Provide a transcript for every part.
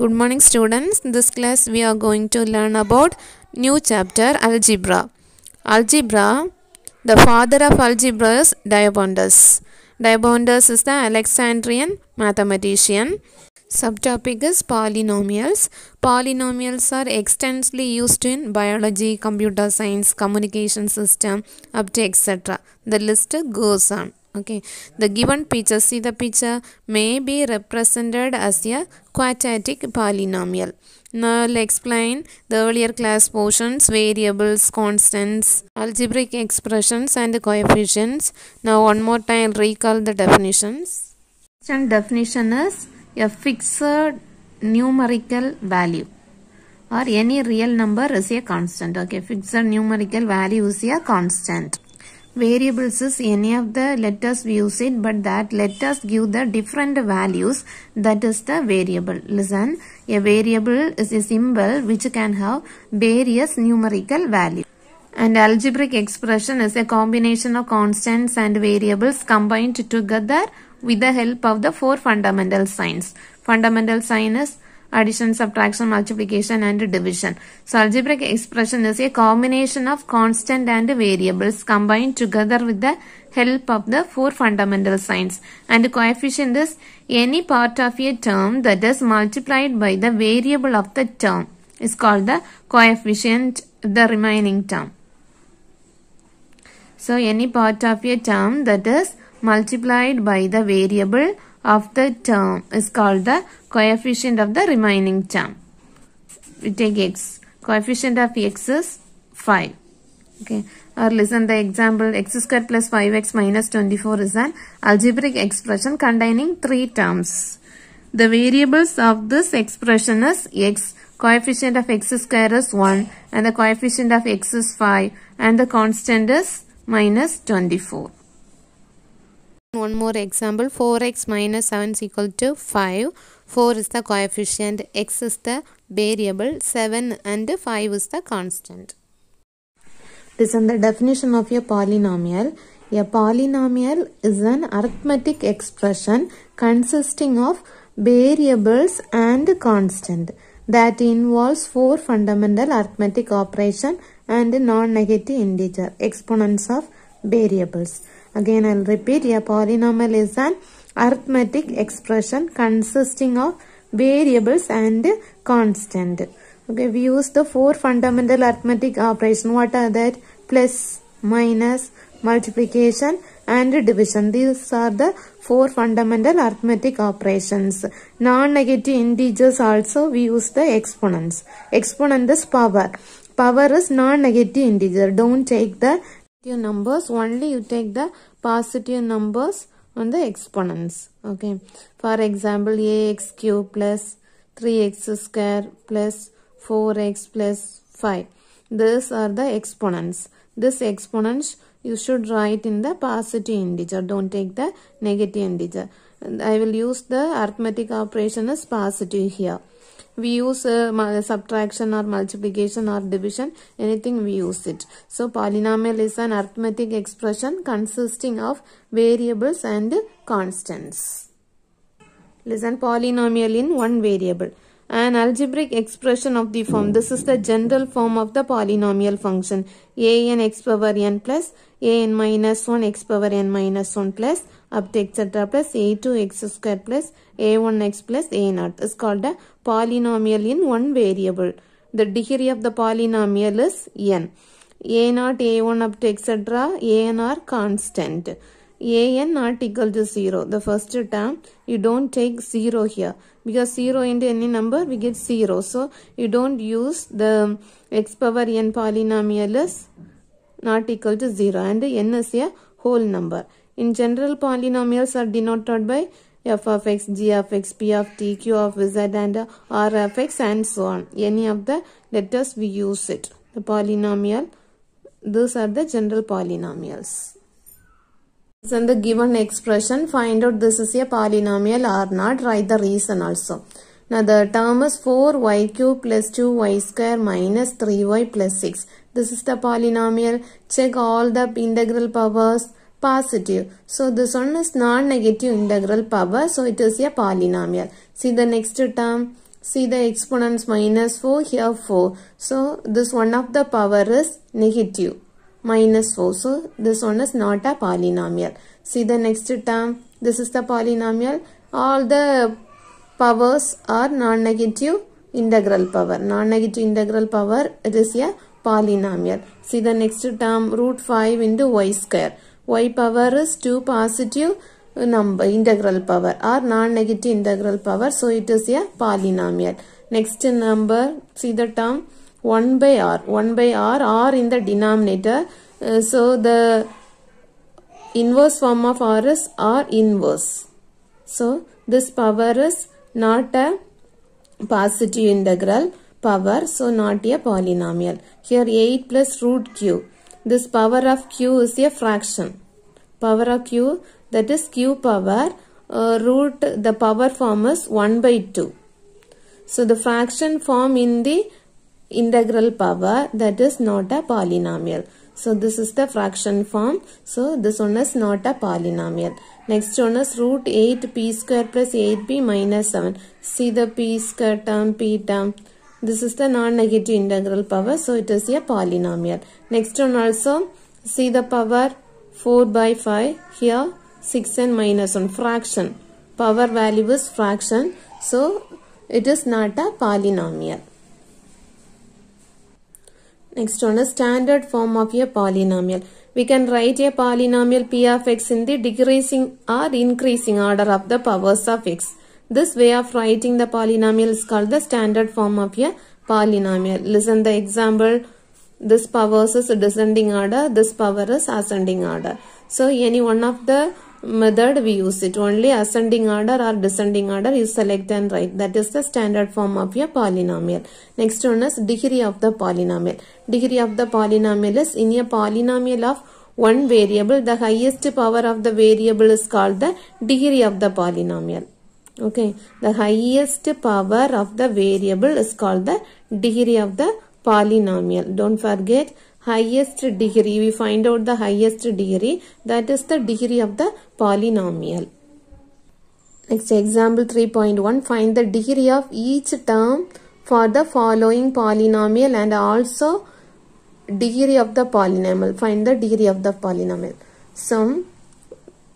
Good morning students. In this class we are going to learn about new chapter algebra. Algebra, the father of algebra is Diobantus. Diobantus is the Alexandrian mathematician. Subtopic is polynomials. Polynomials are extensively used in biology, computer science, communication system, up to etc. The list goes on. Okay, the given picture, see the picture, may be represented as a quadratic polynomial. Now I'll explain the earlier class portions, variables, constants, algebraic expressions and coefficients. Now one more time recall the definitions. And definition is a fixed numerical value or any real number is a constant. Okay, fixed numerical value is a constant. Variables is any of the letters we use it, but that letters give the different values. That is the variable. Listen, a variable is a symbol which can have various numerical values. And algebraic expression is a combination of constants and variables combined together with the help of the four fundamental signs. Fundamental sign is addition, subtraction, multiplication and division. So algebraic expression is a combination of constant and variables combined together with the help of the four fundamental signs. And coefficient is any part of a term that is multiplied by the variable of the term is called the coefficient of the remaining term. So any part of a term that is multiplied by the variable of the term is called the coefficient of the remaining term. We take x. Coefficient of x is 5. Okay. Or listen the example, x square plus 5x minus 24 is an algebraic expression containing 3 terms. The variables of this expression is x. Coefficient of x square is 1 and the coefficient of x is 5 and the constant is minus 24. One more example, 4x minus 7 is equal to 5. 4 is the coefficient, x is the variable, 7 and 5 is the constant. Listen the definition of a polynomial. A polynomial is an arithmetic expression consisting of variables and constant that involves four fundamental arithmetic operation and non-negative integer, exponents of variables. Again, I'll repeat, a polynomial is an arithmetic expression consisting of variables and constant. Okay, we use the four fundamental arithmetic operation. What are that? Plus, minus, multiplication and division. These are the four fundamental arithmetic operations. Non-negative integers also we use the exponents. Exponent is power. Power is non-negative integer. Don't take the numbers, only you take the positive numbers on the exponents. Okay, for example, ax cube plus 3x square plus 4x plus 5. These are the exponents. This exponents you should write in the positive integer. Don't take the negative integer. And I will use the arithmetic operation as positive here. We use subtraction or multiplication or division, anything we use it. So polynomial is an arithmetic expression consisting of variables and constants. Listen, polynomial in one variable. An algebraic expression of the form. This is the general form of the polynomial function. An x power n plus an minus 1 x power n minus 1 plus up to etc. plus a2 x square plus a1x plus a0 is called a polynomial in one variable. The degree of the polynomial is n. a0, a1 up to etc. an are constant. An not equal to 0. The first term you don't take 0 here because 0 into any number we get 0. So you don't use the x power n polynomial is not equal to 0 and n is a whole number. In general, polynomials are denoted by f of x, g of x, p of t, q of z and r of x and so on. Any of the letters we use it. The polynomial, those are the general polynomials. And the given expression, find out this is a polynomial or not, write the reason also. Now the term is 4y cube plus 2y square minus 3y plus 6. This is the polynomial. Check all the integral powers positive. So this one is non-negative integral power. So it is a polynomial. See the next term See the exponents minus 4, here 4. So this one of the power is negative, minus 4. So this one is not a polynomial. See the next term. This is the polynomial. All the powers are non-negative integral power. Non-negative integral power, it is a polynomial. See the next term, root 5 into y square. Y power is 2 positive number, integral power or non-negative integral power. So it is a polynomial. Next number, see the term 1 by r. 1 by r in the denominator. So the inverse form of r is r inverse. So this power is not a positive integral power, so not a polynomial. Here 8 plus root q. This power of q is a fraction. Power of q, that is q power, root, the power form is 1 by 2. So the fraction form in the integral power, that is not a polynomial. So this is the fraction form. So this one is not a polynomial. Next one is root 8 p square plus 8p minus 7. See the p square term, p term. This is the non-negative integral power. So it is a polynomial. Next one also, see the power 4 by 5. Here 6 and minus 1. Fraction. Power value is fraction. So it is not a polynomial. Next one is standard form of a polynomial. We can write a polynomial p of x in the decreasing or increasing order of the powers of x. This way of writing the polynomial is called the standard form of a polynomial. Listen the example. This power is descending order, this power is ascending order. So any one of the method we use it. Only ascending order or descending order you select and write. That is the standard form of a polynomial. Next one is degree of the polynomial. Degree of the polynomial is in a polynomial of one variable, the highest power of the variable is called the degree of the polynomial. Okay, the highest power of the variable is called the degree of the polynomial. Don't forget, highest degree, we find out the highest degree, that is the degree of the polynomial. Next example 3.1, find the degree of each term for the following polynomial and also degree of the polynomial. Find the degree of the polynomial. So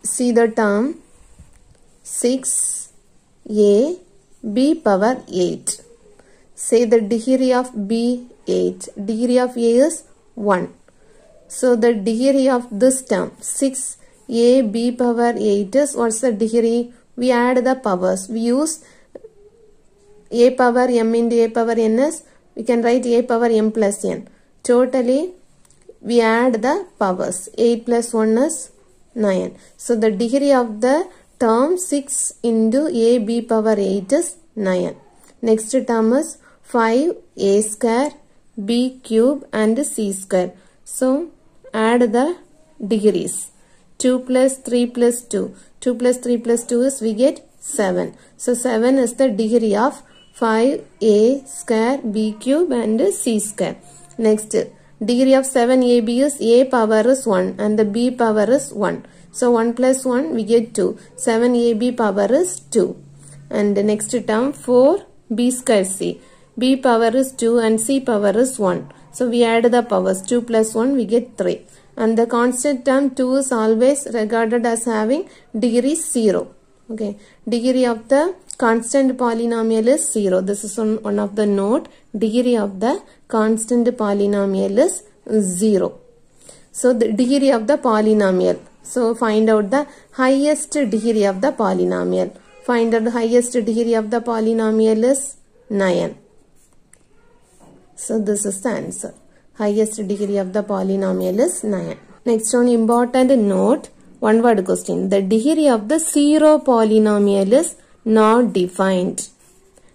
see the term 6a b power 8. Say the degree of b 8. Degree of a is 1. So the degree of this term 6a b power 8 is, what's the degree? We add the powers. We use a power m into a power n is, we can write a power m plus n. Totally we add the powers. 8 plus 1 is 9. So the degree of the term 6 into a b power 8 is 9. Next term is 5a square b cube and c square. So add the degrees. 2 plus 3 plus 2. 2 plus 3 plus 2 is, we get 7. So 7 is the degree of 5a square b cube and c square. Next, degree of 7ab is a power is 1 and the b power is 1. So 1 plus 1 we get 2. 7ab power is 2. And the next term 4b square c. b power is 2 and c power is 1. So we add the powers. 2 plus 1 we get 3. And the constant term 2 is always regarded as having degree 0. Okay. Degree of the constant polynomial is 0. This is one of the note. Degree of the constant polynomial is 0. So the degree of the polynomial. So find out the highest degree of the polynomial. Find out the highest degree of the polynomial is 9. So this is the answer. Highest degree of the polynomial is 9. Next one, important note. One word question. The degree of the zero polynomial is not defined.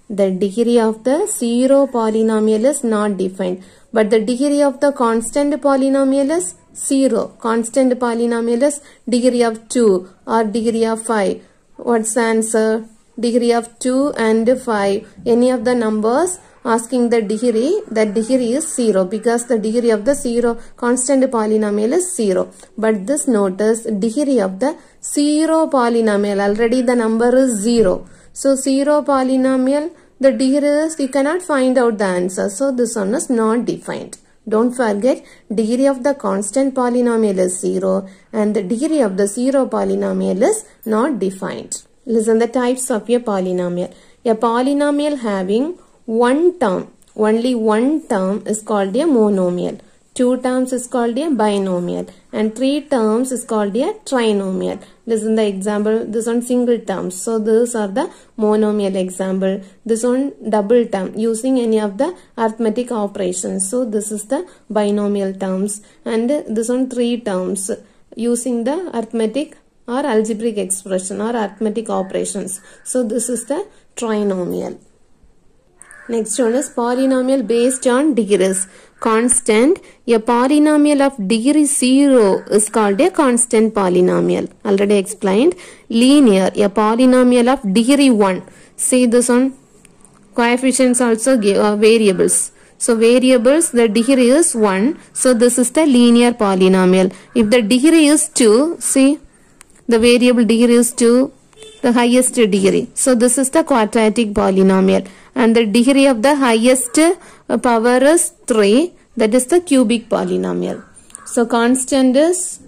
The degree of the zero polynomial is not defined. But the degree of the constant polynomial is 0. Constant polynomial is degree of 2 or degree of 5. What's the answer? Degree of 2 and 5. Any of the numbers asking the degree, that degree is 0 because the degree of the zero constant polynomial is 0. But this notice degree of the zero polynomial, already the number is 0. So 0 polynomial, the degree is, you cannot find out the answer. So this one is not defined. Don't forget, degree of the constant polynomial is 0 and the degree of the zero polynomial is not defined. Listen the types of a polynomial. A polynomial having one term, only one term is called a monomial. 2 terms is called a binomial and 3 terms is called a trinomial. Listen the example, this one single terms. So these are the monomial example. This one double term using any of the arithmetic operations. So this is the binomial terms and this one 3 terms using the arithmetic or algebraic expression or arithmetic operations. So this is the trinomial. Next one is polynomial based on degrees. Constant. A polynomial of degree 0 is called a constant polynomial. Already explained. Linear. A polynomial of degree 1. See this one. Coefficients also give variables. So variables, the degree is 1. So this is the linear polynomial. If the degree is 2, see the variable degree is 2, the highest degree. So this is the quadratic polynomial. And the degree of the highest power is 3. That is the cubic polynomial. So constant is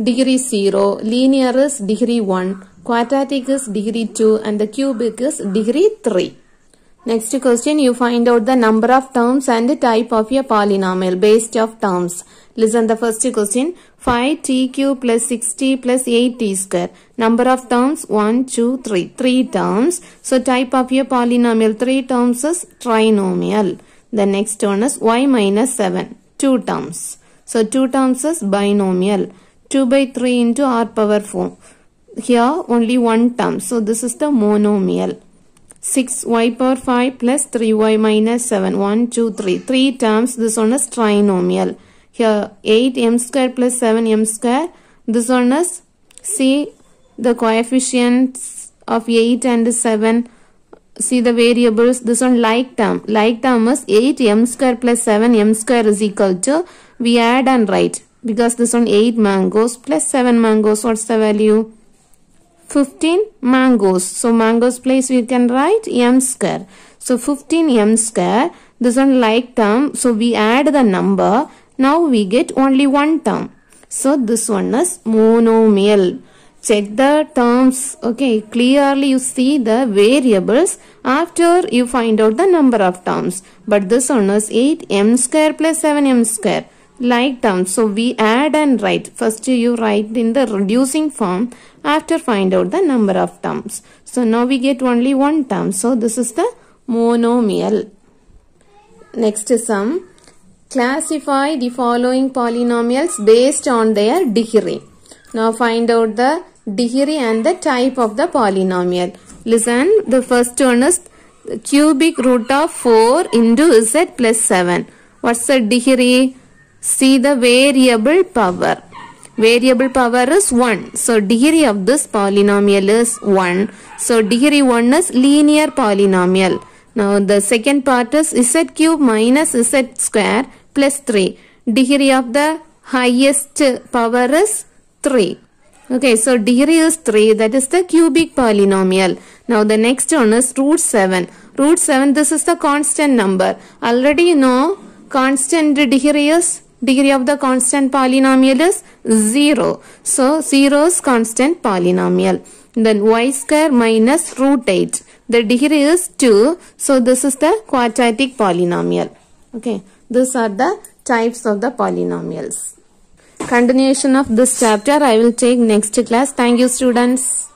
degree 0. Linear is degree 1. Quadratic is degree 2. And the cubic is degree 3. Next question, you find out the number of terms and the type of a polynomial based of terms. Listen the first question. 5t cube plus 6t plus 8t square. Number of terms 1, 2, 3. 3 terms. So type of a polynomial 3 terms is trinomial. The next one is y minus 7. 2 terms. So 2 terms is binomial. 2 by 3 into r power 4. Here only 1 term. So this is the monomial. 6y power 5 plus 3y minus 7. 1, 2, 3. 3 terms. This one is trinomial. Here 8m square plus 7m square. This one is, see the coefficients of 8 and 7. See the variables. This one like term. Like term is 8m square plus 7m square is equal to, we add and write. Because this one 8 mangoes plus 7 mangoes. What's the value? 15 mangoes. So mangoes place we can write m square. So 15m square. This one like term. So we add the number. Now we get only one term. So this one is monomial. Check the terms. Okay, clearly you see the variables after you find out the number of terms. But this one is 8m square plus 7m square. Like terms. So we add and write. First you write in the reducing form. After find out the number of terms. So now we get only one term. So this is the monomial. Next sum. Classify the following polynomials based on their degree. Now find out the degree and the type of the polynomial. Listen, the first one is cubic root of 4 into z plus 7. What's the degree? See the variable power. Variable power is 1. So degree of this polynomial is 1. So degree 1 is linear polynomial. Now the second part is z cube minus z square plus 3. Degree of the highest power is 3. Okay, so degree is 3. That is the cubic polynomial. Now the next one is root 7. Root 7, this is the constant number. Already you know constant degree is, degree of the constant polynomial is 0. So 0 is constant polynomial. Then y square minus root 8. The degree is 2. So this is the quadratic polynomial. Okay. These are the types of the polynomials. Continuation of this chapter I will take next class. Thank you, students.